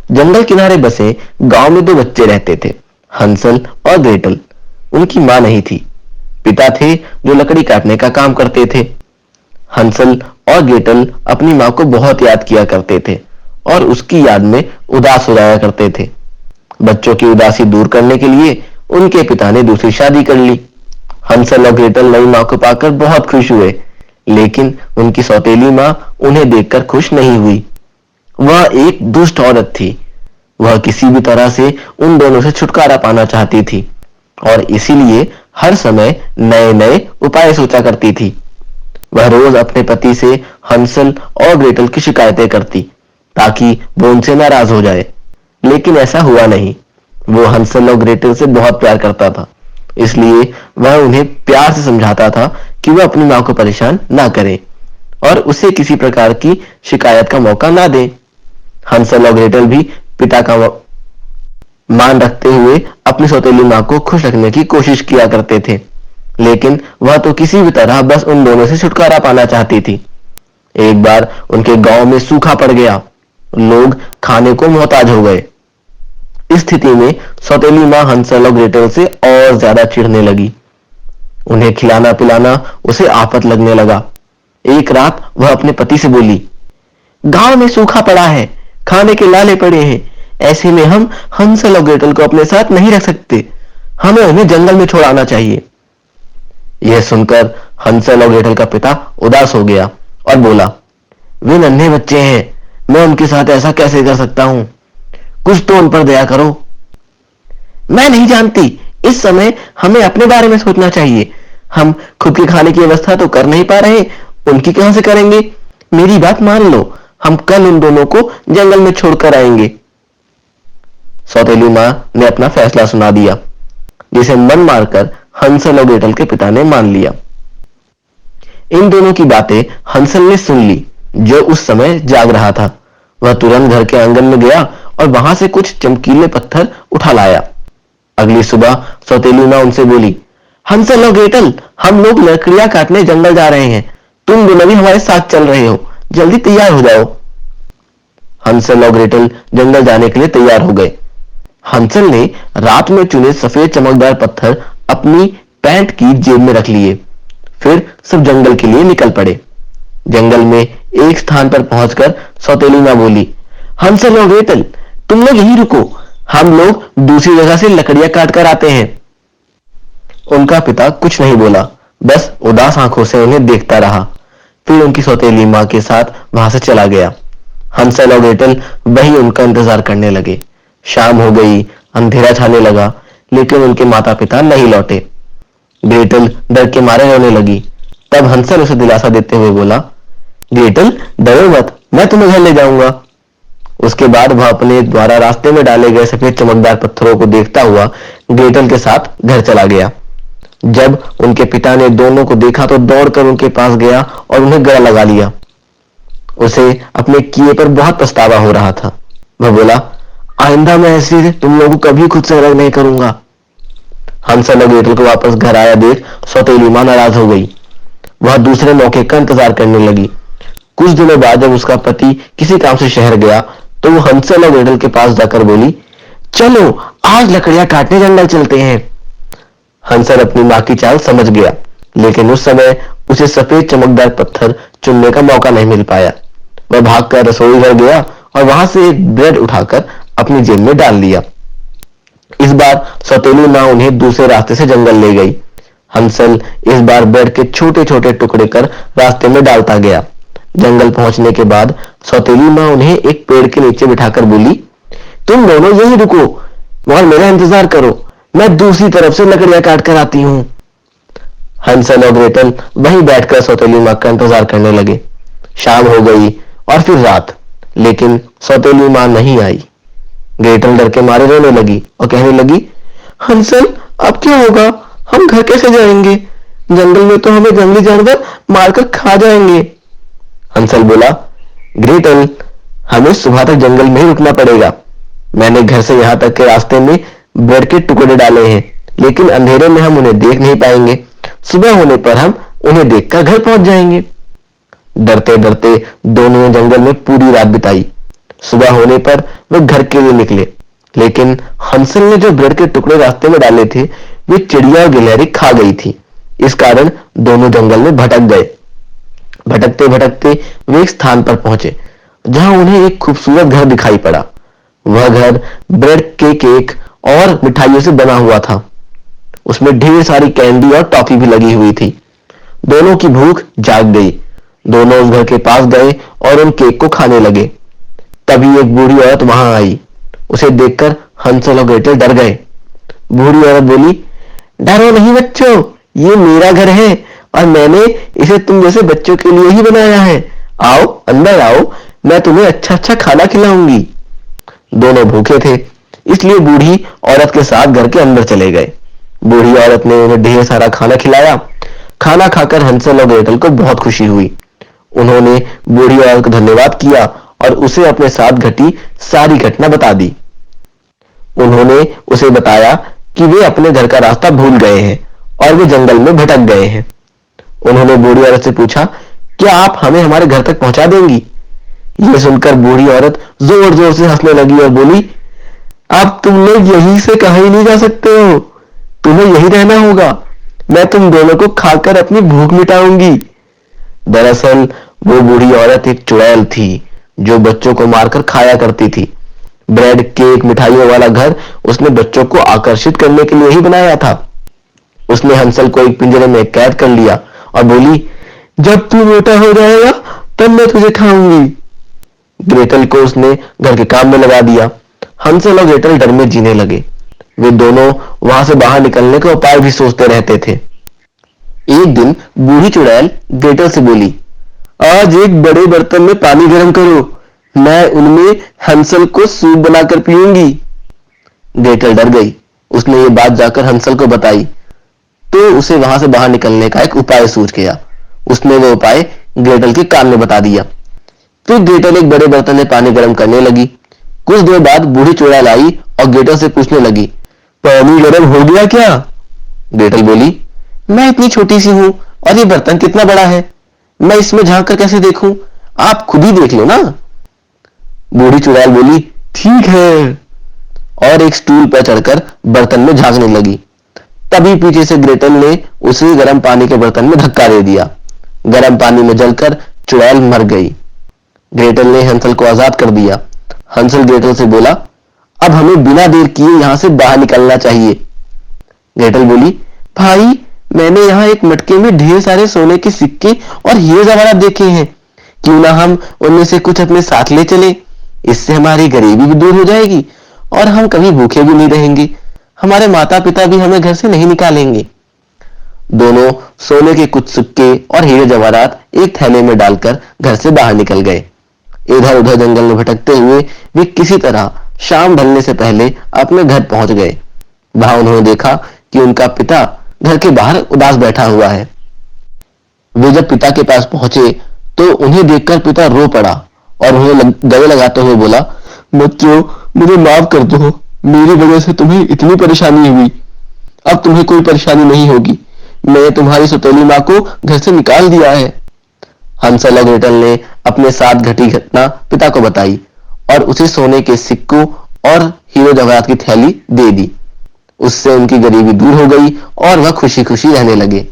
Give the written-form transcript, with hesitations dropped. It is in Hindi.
जंगल किनारे बसे गांव में दो बच्चे रहते थे, हंसल और ग्रेटल। उनकी मां नहीं थी। पिता थे जो लकड़ी काटने का काम करते थे। हंसल और ग्रेटल अपनी मां को बहुत याद किया करते थे और उसकी याद में उदास हो जाया करते थे। बच्चों की उदासी दूर करने के लिए उनके पिता ने दूसरी शादी कर ली। हंसल और ग्रेटल नई मां को पाकर बहुत खुश हुए, लेकिन उनकी सौतेली मां उन्हें देखकर खुश नहीं हुई। वह एक दुष्ट औरत थी। वह किसी भी तरह से उन दोनों से छुटकारा पाना चाहती थी और इसीलिए हर समय नए नए उपाय सोचा करती थी। वह रोज अपने पति से हंसल और ग्रेटल की शिकायतें करती ताकि वो उनसे नाराज हो जाए, लेकिन ऐसा हुआ नहीं। वो हंसल और ग्रेटल से बहुत प्यार करता था, इसलिए वह उन्हें प्यार से समझाता था कि वह अपनी मां को परेशान ना करे और उसे किसी प्रकार की शिकायत का मौका ना दे। हंसल और ग्रेटल भी पिता का मान रखते हुए अपनी सौतेली मां को खुश रखने की कोशिश किया करते थे, लेकिन वह तो किसी भी तरह बस उन दोनों से छुटकारा पाना चाहती थी। एक बार उनके गांव में सूखा पड़ गया। लोग खाने को मोहताज हो गए। इस स्थिति में सौतेली मां हंसल और ग्रेटल से और ज्यादा चिढ़ने लगी। उन्हें खिलाना पिलाना उसे आफत लगने लगा। एक रात वह अपने पति से बोली, गांव में सूखा पड़ा है, खाने के लाले पड़े हैं। ऐसे में हम हंसल और ग्रेटल को अपने साथ नहीं रख सकते। हमें उन्हें जंगल में छोड़ाना चाहिए। यह सुनकर हंसल और ग्रेटल का पिता उदास हो गया और बोला, वे नन्हे बच्चे हैं, मैं उनके साथ ऐसा कैसे कर सकता हूं? कुछ तो उन पर दया करो। मैं नहीं जानती, इस समय हमें अपने बारे में सोचना चाहिए। हम खुद के खाने की व्यवस्था तो कर नहीं पा रहे, उनकी कहां से करेंगे? मेरी बात मान लो, हम कल उन दोनों को जंगल में छोड़कर आएंगे। सौतेली मां ने अपना फैसला सुना दिया, जिसे मन मारकर हंसल और ग्रेटल के पिता ने मान लिया। इन दोनों की बातें हंसल ने सुन ली, जो उस समय जाग रहा था। वह तुरंत घर के आंगन में गया और वहां से कुछ चमकीले पत्थर उठा लाया। अगली सुबह सौतेली मां उनसे बोली, हंसल और ग्रेटल, हम लोग लकड़ियां काटने जंगल जा रहे हैं। तुम दोनों भी हमारे साथ चल रहे हो, जल्दी तैयार हो जाओ। हंसल और ग्रेटल जंगल जाने के लिए तैयार हो गए। हंसल ने रात में चुने सफेद चमकदार पत्थर अपनी पैंट की जेब में रख लिए। फिर सब जंगल के लिए निकल पड़े। जंगल में एक स्थान पर पहुंचकर सौतेली मां बोली, हंसल और ग्रेटल, तुम लोग यहीं रुको, हम लोग दूसरी जगह से लकड़ियां काट कर आते हैं। उनका पिता कुछ नहीं बोला, बस उदास आंखों से उन्हें देखता रहा। फिर उनकी सौतेली मां के साथ वहां से चला गया। हंसल और ग्रेटल वहीं उनका इंतजार करने लगे। शाम हो गई, अंधेरा छाने लगा, लेकिन उनके माता पिता नहीं लौटे। ग्रेटल डर के मारे रोने लगी। तब हंसल उसे दिलासा देते हुए बोला, ग्रेटल, डरो मत, मैं तुम्हें घर ले जाऊंगा। उसके बाद वह अपने द्वारा रास्ते में डाले गए सफेद चमकदार पत्थरों को देखता हुआ ग्रेटल के साथ घर चला गया। जब उनके पिता ने दोनों को देखा तो दौड़कर उनके पास गया और उन्हें गला लगा लिया। उसे अपने किए पर बहुत पछतावा हो रहा था। वह बोला, आइंदा मैं ऐसे तुम लोगों को कभी खुद से अलग नहीं करूंगा। हंसल और ग्रेटल को वापस घर आया देख सौतेली मां नाराज हो गई। वह दूसरे मौके का इंतजार करने लगी। कुछ दिनों बाद जब उसका पति किसी काम से शहर गया तो वो हंसल और ग्रेटल के पास जाकर बोली, चलो आज लकड़ियां काटने जंगल चलते हैं। हंसल अपनी मां की चाल समझ गया, लेकिन उस समय उसे सफेद चमकदार पत्थर चुनने का मौका नहीं मिल पाया। वह भागकर रसोई घर गया और वहां से एक ब्रेड उठाकर अपनी जेब में डाल लिया। इस बार सौतेली मां उन्हें दूसरे रास्ते से जंगल ले गई। हंसल इस बार ब्रेड के छोटे छोटे टुकड़े कर रास्ते में डालता गया। जंगल पहुंचने के बाद सौतेली मां उन्हें एक पेड़ के नीचे बिठाकर बोली, तुम दोनों यहीं रुको और मेरा इंतजार करो, मैं दूसरी तरफ से लकड़ियां काट कर आती हूं। हंसल और ग्रेटल वहीं बैठकर सौतेली मां का इंतजार करने लगे। शाम हो गई और फिर रात, लेकिन सौतेली मां नहीं आई। ग्रेटल डर के मारे रोने लगी और कहने लगी, हंसल, अब क्या होगा? हम घर कैसे जाएंगे? जंगल में तो हमें जंगली जानवर मारकर खा जाएंगे। हंसल बोला, ग्रेटल, हमें सुबह तक जंगल में ही रुकना पड़ेगा। मैंने घर से यहां तक के रास्ते में ब्रेड के टुकड़े डाले हैं, लेकिन अंधेरे में हम उन्हें देख नहीं पाएंगे। सुबह होने पर हम उन्हें देखकर घर पहुंच जाएंगे। डरते डरते दोनों ने जंगल में पूरी रात बिताई। सुबह होने पर वे घर के लिए निकले, लेकिन हंसल ने जो ब्रेड के टुकड़े रास्ते में डाले थे वे चिड़िया और गिलहरी खा गई थी। इस कारण दोनों जंगल में भटक गए। भटकते भटकते वे एक स्थान पर पहुंचे जहां उन्हें एक खूबसूरत घर दिखाई पड़ा। वह घर ब्रेड के केक और मिठाइयों से बना हुआ था। उसमें ढेर सारी कैंडी और टॉफी भी लगी हुई थी। दोनों की भूख जाग गई। दोनों उस घर के पास गए और उन केक को खाने लगे। तभी एक बूढ़ी औरत वहां आई। उसे देखकर हंसल और ग्रेटल डर गए। बूढ़ी औरत बोली, डरो नहीं बच्चों, ये मेरा घर है और मैंने इसे तुम जैसे बच्चों के लिए ही बनाया है। आओ अंदर आओ, मैं तुम्हें अच्छा अच्छा खाना खिलाऊंगी। दोनों भूखे थे, इसलिए बूढ़ी औरत के साथ घर के अंदर चले गए। बूढ़ी औरत ने उन्हें ढेर सारा खाना खिलाया। खाना खाकर हंसल और ग्रेटल को बहुत खुशी हुई। उन्होंने बूढ़ी औरत को धन्यवाद किया और उसे अपने साथ घटी सारी घटना बता दी। उन्होंने उसे बताया कि वे अपने घर का रास्ता भूल गए हैं और वे जंगल में भटक गए हैं। उन्होंने बूढ़ी औरत से पूछा, क्या आप हमें हमारे घर तक पहुंचा देंगी? यह सुनकर बूढ़ी औरत जोर जोर से हंसने लगी और बोली, अब तुम लोग यहीं से कहीं नहीं जा सकते हो, तुम्हें यहीं रहना होगा। मैं तुम दोनों को खाकर अपनी भूख मिटाऊंगी। दरअसल वो बूढ़ी औरत एक चुड़ैल थी जो बच्चों को मारकर खाया करती थी। ब्रेड, केक, मिठाइयों वाला घर उसने बच्चों को आकर्षित करने के लिए ही बनाया था। उसने हंसल को एक पिंजरे में कैद कर लिया और बोली, जब तू मोटा हो जाएगा तब मैं तुझे खाऊंगी। ग्रेटल को उसने घर के काम में लगा दिया। हंसल और ग्रेटल डर में जीने लगे। वे दोनों वहां से बाहर निकलने का उपाय भी सोचते रहते थे। एक दिन बूढ़ी चुड़ैल ग्रेटल से बोली, आज एक बड़े बर्तन में पानी गर्म करो, मैं उनमें हंसल को सूप बनाकर पीऊंगी। ग्रेटल डर गई। उसने ये बात जाकर हंसल को बताई तो उसे वहां से बाहर निकलने का एक उपाय सूझ गया। उसने वो उपाय ग्रेटल के कान में बता दिया। फिर ग्रेटल एक बड़े बर्तन में पानी गर्म करने लगी। कुछ देर बाद बूढ़ी चुड़ैल आई और ग्रेटल से पूछने लगी, पानी गर्म हो गया क्या? ग्रेटल बोली, मैं इतनी छोटी सी हूं और ये बर्तन कितना बड़ा है, मैं इसमें झांक कर कैसे देखूं? आप खुद ही देख लो ना। बूढ़ी चुड़ैल बोली, ठीक है, और एक स्टूल पर चढ़कर बर्तन में झांकने लगी। तभी पीछे से ग्रेटल ने उसे गर्म पानी के बर्तन में धक्का दे दिया। गर्म पानी में जलकर चुड़ैल मर गई। ग्रेटल ने हंसल को आजाद कर दिया। हंसल ग्रेटल से बोला, अब हमें बिना देर किए यहां से बाहर निकलना चाहिए। ग्रेटल बोली, भाई मैंने यहाँ एक मटके में ढेर सारे सोने के सिक्के और हीरे जवाहरात देखे हैं, क्यों ना हम उनमें से कुछ अपने साथ ले चले। इससे हमारी गरीबी भी दूर हो जाएगी और हम कभी भूखे भी नहीं रहेंगे। हमारे माता पिता भी हमें घर से नहीं निकालेंगे। दोनों सोने के कुछ सिक्के और हीरे जवाहरात एक थैले में डालकर घर से बाहर निकल गए। इधर उधर जंगल में भटकते हुए वे किसी तरह शाम ढलने से पहले अपने घर पहुंच गए। वहां उन्होंने देखा कि उनका पिता घर के बाहर उदास बैठा हुआ है। वे जब पिता के पास पहुंचे तो उन्हें देखकर पिता रो पड़ा और उन्हें गले लगाते हुए बोला, बच्चों मुझे माफ कर दो, मेरी वजह से तुम्हें इतनी परेशानी हुई। अब तुम्हें कोई परेशानी नहीं होगी, मैंने तुम्हारी सौतेली माँ को घर से निकाल दिया है। हंसल और ग्रेटल ने अपने साथ घटी घटना पिता को बताई और उसे सोने के सिक्कों और हीरे जवाहरात की थैली दे दी। उससे उनकी गरीबी दूर हो गई और वह खुशी खुशी रहने लगे।